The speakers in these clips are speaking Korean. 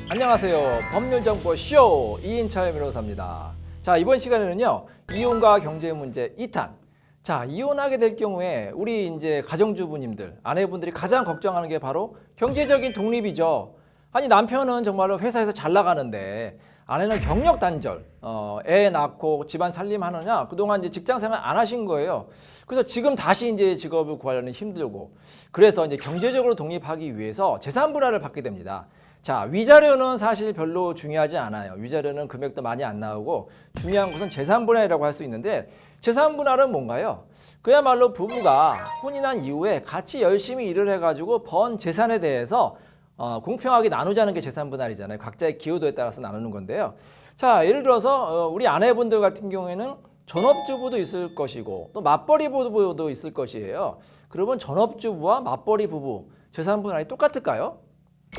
안녕하세요. 법률정보쇼 이인철 변호사입니다. 자, 이번 시간에는요, 이혼과 경제 문제 2탄. 자, 이혼하게 될 경우에 우리 이제 가정주부님들, 아내분들이 가장 걱정하는 게 바로 경제적인 독립이죠. 아니, 남편은 정말로 회사에서 잘 나가는데 아내는 경력 단절, 애 낳고 집안 살림하느냐, 그동안 이제 직장 생활 안 하신 거예요. 그래서 지금 다시 이제 직업을 구하려니 힘들고, 그래서 이제 경제적으로 독립하기 위해서 재산 분할을 받게 됩니다. 자, 위자료는 사실 별로 중요하지 않아요. 위자료는 금액도 많이 안 나오고 중요한 것은 재산 분할이라고 할 수 있는데, 재산 분할은 뭔가요? 그야말로 부부가 혼인한 이후에 같이 열심히 일을 해가지고 번 재산에 대해서 공평하게 나누자는 게 재산 분할이잖아요. 각자의 기여도에 따라서 나누는 건데요. 자, 예를 들어서 우리 아내분들 같은 경우에는 전업주부도 있을 것이고 또 맞벌이 부부도 있을 것이에요. 그러면 전업주부와 맞벌이 부부 재산 분할이 똑같을까요?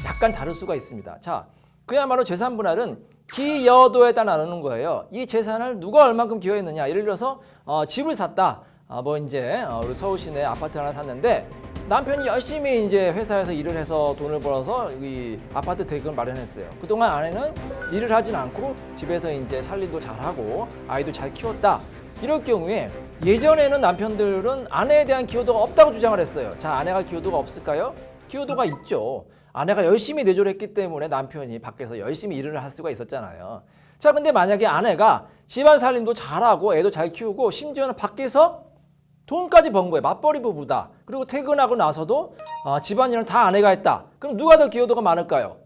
약간 다를 수가 있습니다. 자, 그야말로 재산 분할은 기여도에 따라 나누는 거예요. 이 재산을 누가 얼만큼 기여했느냐. 예를 들어서 집을 샀다. 우리 서울 시내 아파트 하나 샀는데 남편이 열심히 이제 회사에서 일을 해서 돈을 벌어서 이 아파트 대금을 마련했어요. 그동안 아내는 일을 하진 않고 집에서 이제 살림도 잘하고 아이도 잘 키웠다. 이럴 경우에 예전에는 남편들은 아내에 대한 기여도가 없다고 주장을 했어요. 자, 아내가 기여도가 없을까요? 기여도가 있죠. 아내가 열심히 내조를 했기 때문에 남편이 밖에서 열심히 일을 할 수가 있었잖아요. 자, 근데 만약에 아내가 집안 살림도 잘하고 애도 잘 키우고 심지어는 밖에서 돈까지 번 거예요. 맞벌이 부부다. 그리고 퇴근하고 나서도 집안일은 다 아내가 했다. 그럼 누가 더 기여도가 많을까요?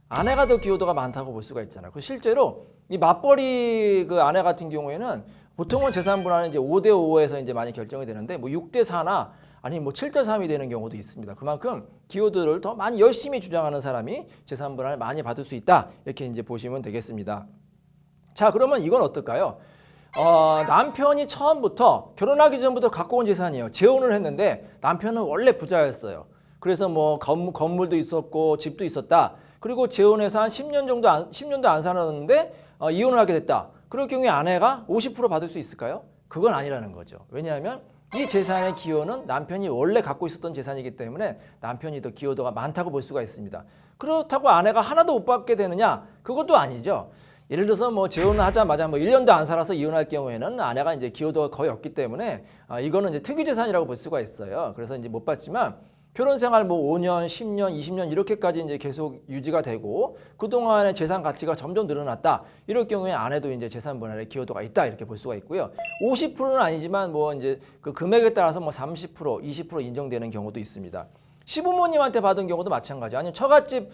아내가 더 기여도가 많다고 볼 수가 있잖아요. 실제로 이 맞벌이 그 아내 같은 경우에는 보통은 재산 분할은 이제 5대5에서 이제 많이 결정이 되는데 6대4나 아니면 7대3이 되는 경우도 있습니다. 그만큼 기여도를 더 많이 열심히 주장하는 사람이 재산 분할을 많이 받을 수 있다. 이렇게 이제 보시면 되겠습니다. 자, 그러면 이건 어떨까요? 남편이 처음부터 결혼하기 전부터 갖고 온 재산이에요. 재혼을 했는데 남편은 원래 부자였어요. 그래서 건물도 있었고 집도 있었다. 그리고 재혼해서 한 10년도 안 살았는데 이혼을 하게 됐다. 그럴 경우에 아내가 50% 받을 수 있을까요? 그건 아니라는 거죠. 왜냐하면 이 재산의 기여는 남편이 원래 갖고 있었던 재산이기 때문에 남편이 더 기여도가 많다고 볼 수가 있습니다. 그렇다고 아내가 하나도 못 받게 되느냐? 그것도 아니죠. 예를 들어서 재혼을 하자마자 1년도 안 살아서 이혼할 경우에는 아내가 이제 기여도가 거의 없기 때문에 이거는 이제 특유 재산이라고 볼 수가 있어요. 그래서 이제 못 받지만 결혼 생활 5년, 10년, 20년 이렇게까지 이제 계속 유지가 되고 그동안의 재산 가치가 점점 늘어났다. 이럴 경우에 아내도 이제 재산 분할에 기여도가 있다. 이렇게 볼 수가 있고요. 50%는 아니지만 이제 그 금액에 따라서 30%, 20% 인정되는 경우도 있습니다. 시부모님한테 받은 경우도 마찬가지예요. 아니면 처갓집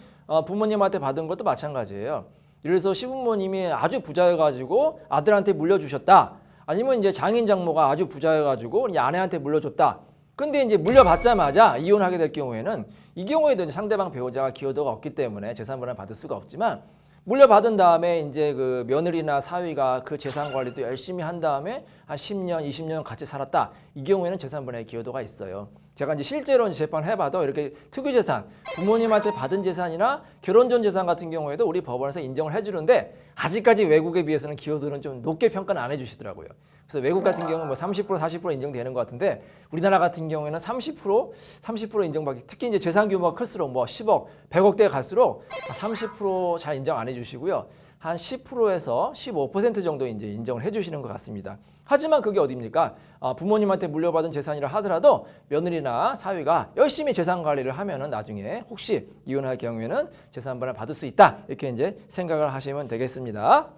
부모님한테 받은 것도 마찬가지예요. 예를 들어서 시부모님이 아주 부자여가지고 아들한테 물려주셨다. 아니면 이제 장인 장모가 아주 부자여가지고 이 아내한테 물려줬다. 근데 이제 물려받자마자 이혼하게 될 경우에는 이 경우에도 이제 상대방 배우자가 기여도가 없기 때문에 재산 분할 받을 수가 없지만 물려받은 다음에 이제 그 며느리나 사위가 그 재산 관리도 열심히 한 다음에 한 10년, 20년 같이 살았다. 이 경우에는 재산 분할의 기여도가 있어요. 제가 이제 실제로 재판해봐도 이렇게 특유 재산, 부모님한테 받은 재산이나 결혼 전 재산 같은 경우에도 우리 법원에서 인정을 해주는데 아직까지 외국에 비해서는 기여도는 좀 높게 평가는 안 해주시더라고요. 그래서 외국 같은 경우는 30%, 40% 인정되는 것 같은데 우리나라 같은 경우에는 30% 인정받기, 특히 이제 재산 규모가 클수록 10억, 100억대 갈수록 30% 잘 인정 안 해주시고요. 한 10%에서 15% 정도 이제 인정을 해주시는 것 같습니다. 하지만 그게 어디입니까? 부모님한테 물려받은 재산이라 하더라도 며느리나 사위가 열심히 재산 관리를 하면은 나중에 혹시 이혼할 경우에는 재산 분할 받을 수 있다. 이렇게 이제 생각을 하시면 되겠습니다.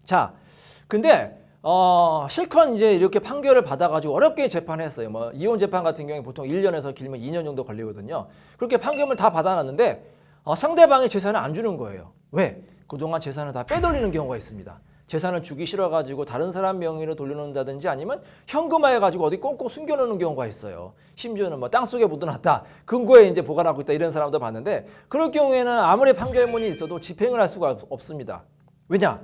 자, 근데 실컷 이제 이렇게 판결을 받아가지고 어렵게 재판했어요. 이혼 재판 같은 경우에 보통 1년에서 길면 2년 정도 걸리거든요. 그렇게 판결을 다 받아놨는데 상대방의 재산을 안 주는 거예요. 왜? 그동안 재산을 다 빼돌리는 경우가 있습니다. 재산을 주기 싫어가지고 다른 사람 명의로 돌려놓는다든지 아니면 현금화해가지고 어디 꽁꽁 숨겨놓는 경우가 있어요. 심지어는 땅속에 묻어놨다. 근거에 이제 보관하고 있다. 이런 사람도 봤는데 그럴 경우에는 아무리 판결문이 있어도 집행을 할 수가 없습니다. 왜냐?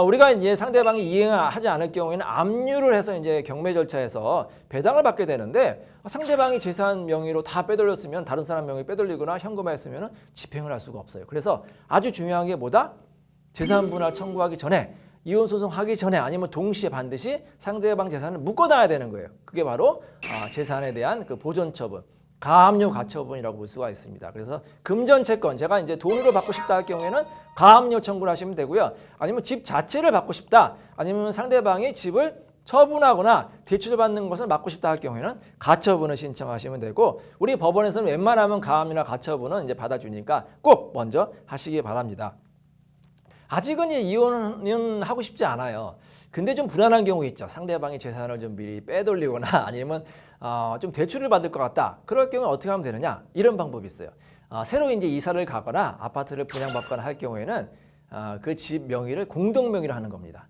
우리가 이제 상대방이 이행을 하지 않을 경우에는 압류를 해서 이제 경매 절차에서 배당을 받게 되는데 상대방이 재산 명의로 다 빼돌렸으면 다른 사람 명의 빼돌리거나 현금화했으면 집행을 할 수가 없어요. 그래서 아주 중요한 게 뭐다? 재산 분할 청구하기 전에 이혼 소송 하기 전에 아니면 동시에 반드시 상대방 재산을 묶어놔야 되는 거예요. 그게 바로 재산에 대한 그 보존 처분. 가압류 가처분이라고 볼 수가 있습니다. 그래서 금전채권, 제가 이제 돈으로 받고 싶다 할 경우에는 가압류 청구를 하시면 되고요. 아니면 집 자체를 받고 싶다, 아니면 상대방이 집을 처분하거나 대출을 받는 것을 막고 싶다 할 경우에는 가처분을 신청하시면 되고, 우리 법원에서는 웬만하면 가압류나 가처분은 이제 받아주니까 꼭 먼저 하시기 바랍니다. 아직은 이혼은 하고 싶지 않아요. 근데 좀 불안한 경우 있죠. 상대방이 재산을 좀 미리 빼돌리거나 아니면 좀 대출을 받을 것 같다. 그럴 경우에 어떻게 하면 되느냐? 이런 방법이 있어요. 새로 이제 이사를 가거나 아파트를 분양받거나 할 경우에는 그 집 명의를 공동 명의로 하는 겁니다.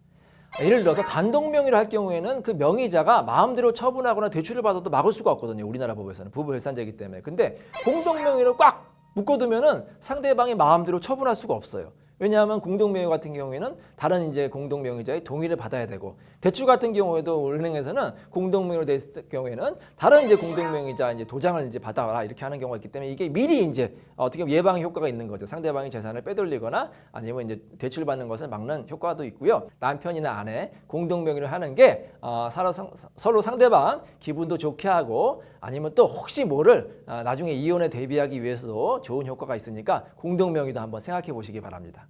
예를 들어서 단독 명의로 할 경우에는 그 명의자가 마음대로 처분하거나 대출을 받아도 막을 수가 없거든요. 우리나라 법에서는 부부 결산제이기 때문에. 근데 공동 명의로 꽉 묶어두면은 상대방이 마음대로 처분할 수가 없어요. 왜냐하면 공동명의 같은 경우에는 다른 이제 공동명의자의 동의를 받아야 되고, 대출 같은 경우에도 은행에서는 공동명의로 됐을 경우에는 다른 이제 공동명의자 이제 도장을 이제 받아라 이렇게 하는 경우가 있기 때문에 이게 미리 이제 어떻게 보면 예방 효과가 있는 거죠. 상대방이 재산을 빼돌리거나 아니면 이제 대출 받는 것을 막는 효과도 있고요. 남편이나 아내 공동명의로 하는 게 서로 상대방 기분도 좋게 하고, 아니면 또 혹시 모를 나중에 이혼에 대비하기 위해서도 좋은 효과가 있으니까 공동명의도 한번 생각해 보시기 바랍니다.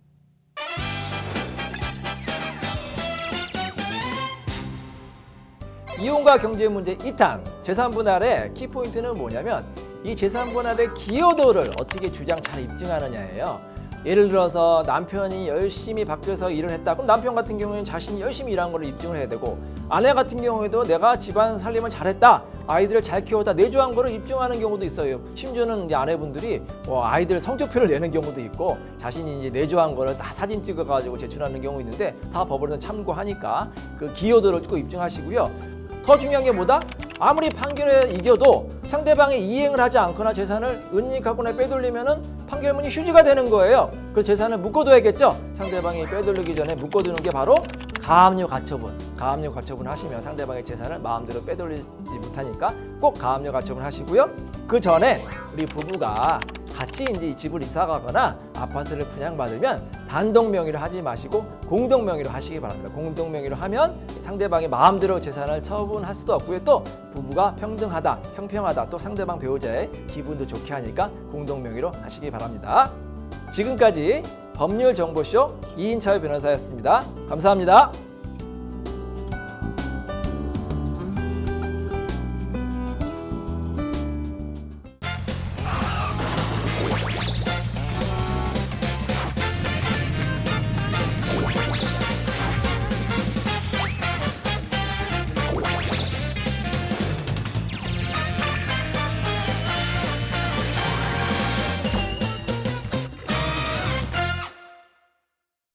이혼과 경제 문제 2탄 재산 분할의 키포인트는 뭐냐면, 이 재산 분할의 기여도를 어떻게 주장 잘 입증하느냐예요. 예를 들어서 남편이 열심히 밖에서 일을 했다. 그럼 남편 같은 경우에는 자신이 열심히 일한 걸 입증을 해야 되고, 아내 같은 경우에도 내가 집안 살림을 잘했다, 아이들을 잘 키웠다, 내조한 거를 입증하는 경우도 있어요. 심지어는 이제 아내분들이 아이들 성적표를 내는 경우도 있고, 자신이 이제 내조한 거를 다 사진 찍어가지고 제출하는 경우 있는데, 다 법원에서 참고하니까 그 기여도를 꼭 입증하시고요. 더 중요한 게 뭐다? 아무리 판결에 이겨도 상대방이 이행을 하지 않거나 재산을 은닉하거나 빼돌리면은 판결문이 휴지가 되는 거예요. 그래서 재산을 묶어둬야겠죠. 상대방이 빼돌리기 전에 묶어두는 게 바로 가압류 가처분. 가압류 가처분 하시면 상대방의 재산을 마음대로 빼돌리지 못하니까 꼭 가압류 가처분 하시고요. 그 전에 우리 부부가 같이 이제 집을 이사 가거나 아파트를 분양받으면 단독 명의로 하지 마시고 공동 명의로 하시기 바랍니다. 공동 명의로 하면 상대방이 마음대로 재산을 처분할 수도 없고요. 또 부부가 평등하다, 평평하다, 또 상대방 배우자의 기분도 좋게 하니까 공동 명의로 하시기 바랍니다. 지금까지 법률정보쇼 이인철 변호사였습니다. 감사합니다.